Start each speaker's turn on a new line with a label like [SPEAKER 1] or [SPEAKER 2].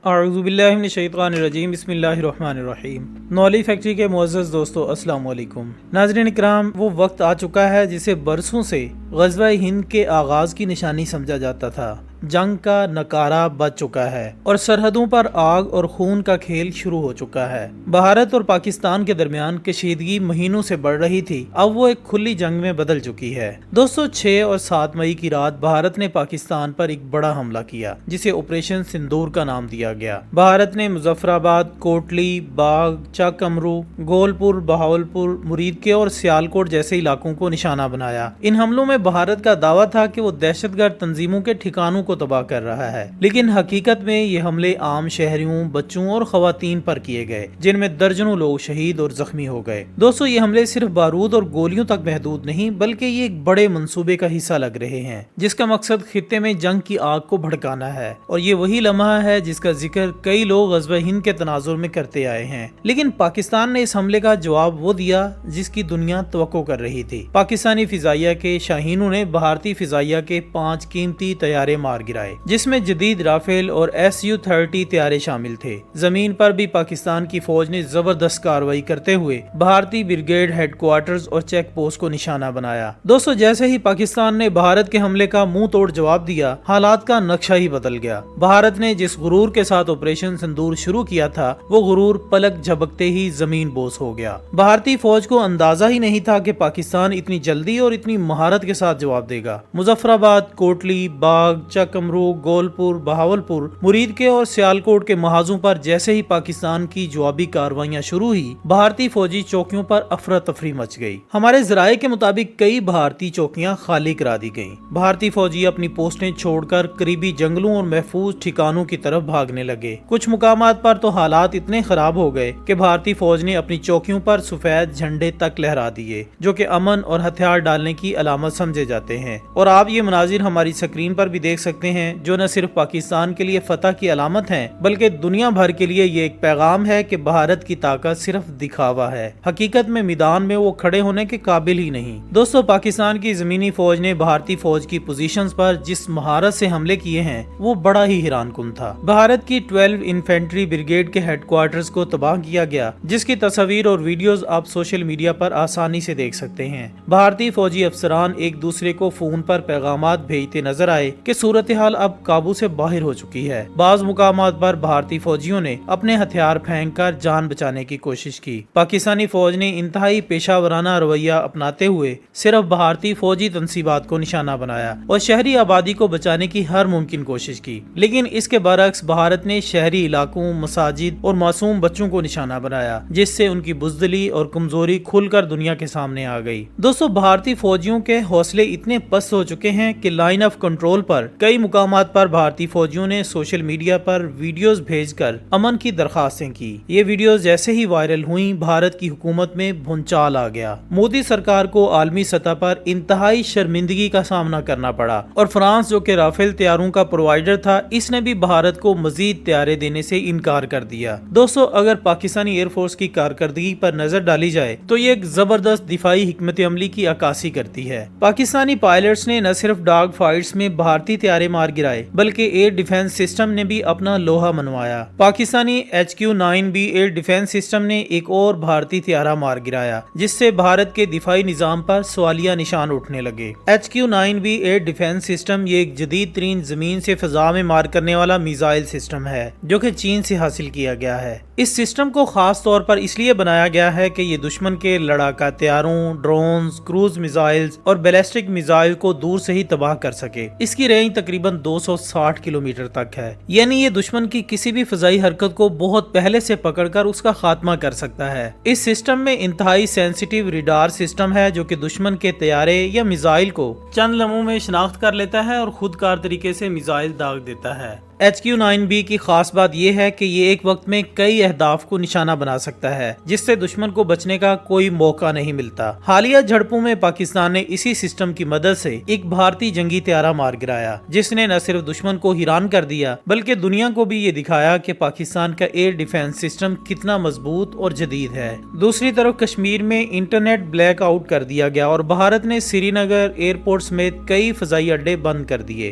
[SPEAKER 1] اعوذ باللہ من الشیطان الرجیم بسم اللہ الرحمن الرحیم۔ نولی فیکٹری کے معزز دوستو السلام علیکم۔ ناظرین اکرام، وہ وقت آ چکا ہے جسے برسوں سے غزوہ ہند کے آغاز کی نشانی سمجھا جاتا تھا۔ جنگ کا نکارہ بج چکا ہے اور سرحدوں پر آگ اور خون کا کھیل شروع ہو چکا ہے۔ بھارت اور پاکستان کے درمیان کشیدگی مہینوں سے بڑھ رہی تھی، اب وہ ایک کھلی جنگ میں بدل چکی ہے۔ دوستو 6 اور 7 مئی کی رات بھارت نے پاکستان پر ایک بڑا حملہ کیا جسے آپریشن سندور کا نام دیا گیا۔ بھارت نے مظفر آباد، کوٹلی، باغ، چک امرو، گولپور، بہاولپور، مرید کے اور سیالکوٹ جیسے علاقوں کو نشانہ بنایا۔ ان حملوں میں بھارت کا دعویٰ تھا کہ وہ دہشت گرد تنظیموں کے ٹھکانوں کو تباہ کر رہا ہے، لیکن حقیقت میں یہ حملے عام شہریوں، بچوں اور خواتین پر کیے گئے، جن میں درجنوں لوگ شہید اور زخمی ہو گئے۔ دوستو یہ حملے صرف بارود اور گولیوں تک محدود نہیں بلکہ یہ ایک بڑے منصوبے کا حصہ لگ رہے ہیں جس کا مقصد خطے میں جنگ کی آگ کو بھڑکانا ہے، اور یہ وہی لمحہ ہے جس کا ذکر کئی لوگ غزوہ ہند کے تناظر میں کرتے آئے ہیں۔ لیکن پاکستان نے اس حملے کا جواب وہ دیا جس کی دنیا توقع کر رہی تھی۔ پاکستانی فضائیہ کے شاہینوں نے بھارتی فضائیہ کے 5 قیمتی طیارے مار گرائے، جس میں جدید رافیل اور Su-30 طیارے شامل تھے۔ زمین پر بھی پاکستان کی فوج نے زبردست کارروائی کرتے ہوئے بھارتی بریگیڈ ہیڈ کوارٹرز اور چیک پوسٹ کو نشانہ بنایا۔ دوستو جیسے ہی پاکستان نے بھارت کے حملے کا منہ توڑ جواب دیا، حالات کا نقشہ ہی بدل گیا۔ بھارت نے جس غرور کے ساتھ آپریشن سندور شروع کیا تھا، وہ غرور پلک جھپکتے ہی زمین بوس ہو گیا۔ بھارتی فوج کو اندازہ ہی نہیں تھا کہ پاکستان اتنی جلدی اور اتنی مہارت کے ساتھ جواب دے گا۔ مظفر آباد، کوٹلی، باغ، چک امرو، گولپور، بہاولپور، مرید کے اور سیالکوٹ کے محاذوں پر جیسے ہی پاکستان کی جوابی کارروائیاں شروع ہوئی، بھارتی فوجی چوکیوں پر افراتفری مچ گئی۔ ہمارے ذرائع کے مطابق کئی بھارتی چوکیاں خالی کرا دی گئیں۔ بھارتی فوجی اپنی پوسٹیں چھوڑ کر قریبی جنگلوں اور محفوظ ٹھکانوں کی طرف بھاگنے لگے۔ کچھ مقامات پر تو حالات اتنے خراب ہو گئے کہ بھارتی فوج نے اپنی چوکیوں پر سفید جھنڈے تک لہرا دیے، جو کہ امن اور ہتھیار ڈالنے کی علامت سمجھے جاتے ہیں۔ اور آپ یہ مناظر ہماری سکرین پر بھی دیکھ سکتے ہیں، جو نہ صرف پاکستان کے لیے فتح کی علامت ہیں بلکہ دنیا بھر کے لیے یہ ایک پیغام ہے کہ بھارت کی طاقت صرف دکھاوا ہے، حقیقت میں میدان میں وہ کھڑے ہونے کے قابل ہی نہیں۔ دوستو پاکستان کی زمینی فوج نے بھارتی فوج کی پوزیشنز پر جس مہارت سے حملے کیے ہیں وہ بڑا ہی حیران کن تھا۔ بھارت کی 12 انفینٹری بریگیڈ کے ہیڈ کوارٹرز کو تباہ کیا گیا، جس کی تصاویر اور ویڈیوز آپ سوشل میڈیا پر آسانی سے دیکھ سکتے ہیں۔ بھارتی فوجی افسران ایک دوسرے کو فون پر پیغامات بھیجتے نظر آئے کہ صورتحال اب قابو سے باہر ہو چکی ہے۔ بعض مقامات پر بھارتی فوجیوں نے اپنے ہتھیار پھینک کر جان بچانے کی کوشش کی۔ پاکستانی فوج نے انتہائی پیشہ ورانہ رویہ اپناتے ہوئے صرف بھارتی فوجی تنصیبات کو نشانہ بنایا اور شہری آبادی کو بچانے کی ہر ممکن کوشش کی، لیکن اس کے برعکس بھارت نے شہری علاقوں، مساجد اور معصوم بچوں کو نشانہ بنایا، جس سے ان کی بزدلی اور کمزوری کھل کر دنیا کے سامنے آ گئی۔ دوستو بھارتی فوجیوں کے حوصلے اتنے پست ہو چکے ہیں کہ لائن آف کنٹرول پر کئی مقامات پر بھارتی فوجیوں نے سوشل میڈیا پر ویڈیوز بھیج کر امن کی درخواستیں کی۔ یہ ویڈیوز جیسے ہی وائرل ہوئیں، بھارت کی حکومت میں بھونچال آ گیا۔ مودی سرکار کو عالمی سطح پر انتہائی شرمندگی کا سامنا کرنا پڑا، اور فرانس جو کہ رافیل طیاروں کا پرووائیڈر تھا، اس نے بھی بھارت کو مزید طیارے دینے سے انکار کر دیا۔ دوستو اگر پاکستانی ایئر فورس کی کارکردگی پر نظر ڈالی جائے تو یہ ایک زبردست دفاعی حکمت عملی کی عکاسی کرتی ہے۔ پاکستانی پائلٹس نے نہ صرف ڈاگ فائٹس میں بھارتی طیارے مار گرائے بلکہ ایئر ڈیفنس سسٹم نے بھی اپنا لوہا منوایا۔ Pakistani HQ-9B air defence system نے ایک اور بھارتی طیارہ مار گرایا، جس سے بھارت کے دفاعی نظام پر سوالیہ نشان اٹھنے لگے۔ HQ-9B ایئر ڈیفنس سسٹم یہ ایک جدید ترین زمین سے فضا میں مار کرنے والا میزائل سسٹم ہے، جو کہ چین سے حاصل کیا گیا ہے۔ اس سسٹم کو خاص طور پر اس لیے بنایا گیا ہے کہ یہ دشمن کے لڑاکا طیاروں، ڈرونز، کروز میزائلز اور بیلسٹک میزائل کو دور سے ہی تباہ کر سکے۔ اس کی رینج تقریباً 260 کلومیٹر تک ہے، یعنی یہ دشمن کی کسی بھی فضائی حرکت کو بہت پہلے سے پکڑ کر اس کا خاتمہ کر سکتا ہے۔ اس سسٹم میں انتہائی سینسیٹیو ریڈار سسٹم ہے جو کہ دشمن کے طیارے یا میزائل کو چند لمحوں میں شناخت کر لیتا ہے اور خود کار طریقے سے میزائل داغ دیتا ہے۔ HQ-9B کی خاص بات یہ ہے کہ یہ ایک وقت میں کئی اہداف کو نشانہ بنا سکتا ہے، جس سے دشمن کو بچنے کا کوئی موقع نہیں ملتا۔ حالیہ جھڑپوں میں پاکستان نے اسی سسٹم کی مدد سے ایک بھارتی جنگی طیارہ مار گرایا، جس نے نہ صرف دشمن کو حیران کر دیا بلکہ دنیا کو بھی یہ دکھایا کہ پاکستان کا ایئر ڈیفنس سسٹم کتنا مضبوط اور جدید ہے۔ دوسری طرف کشمیر میں انٹرنیٹ بلیک آؤٹ کر دیا گیا اور بھارت نے سری نگر ایئرپورٹ سمیت کئی فضائی اڈے بند کر دیے۔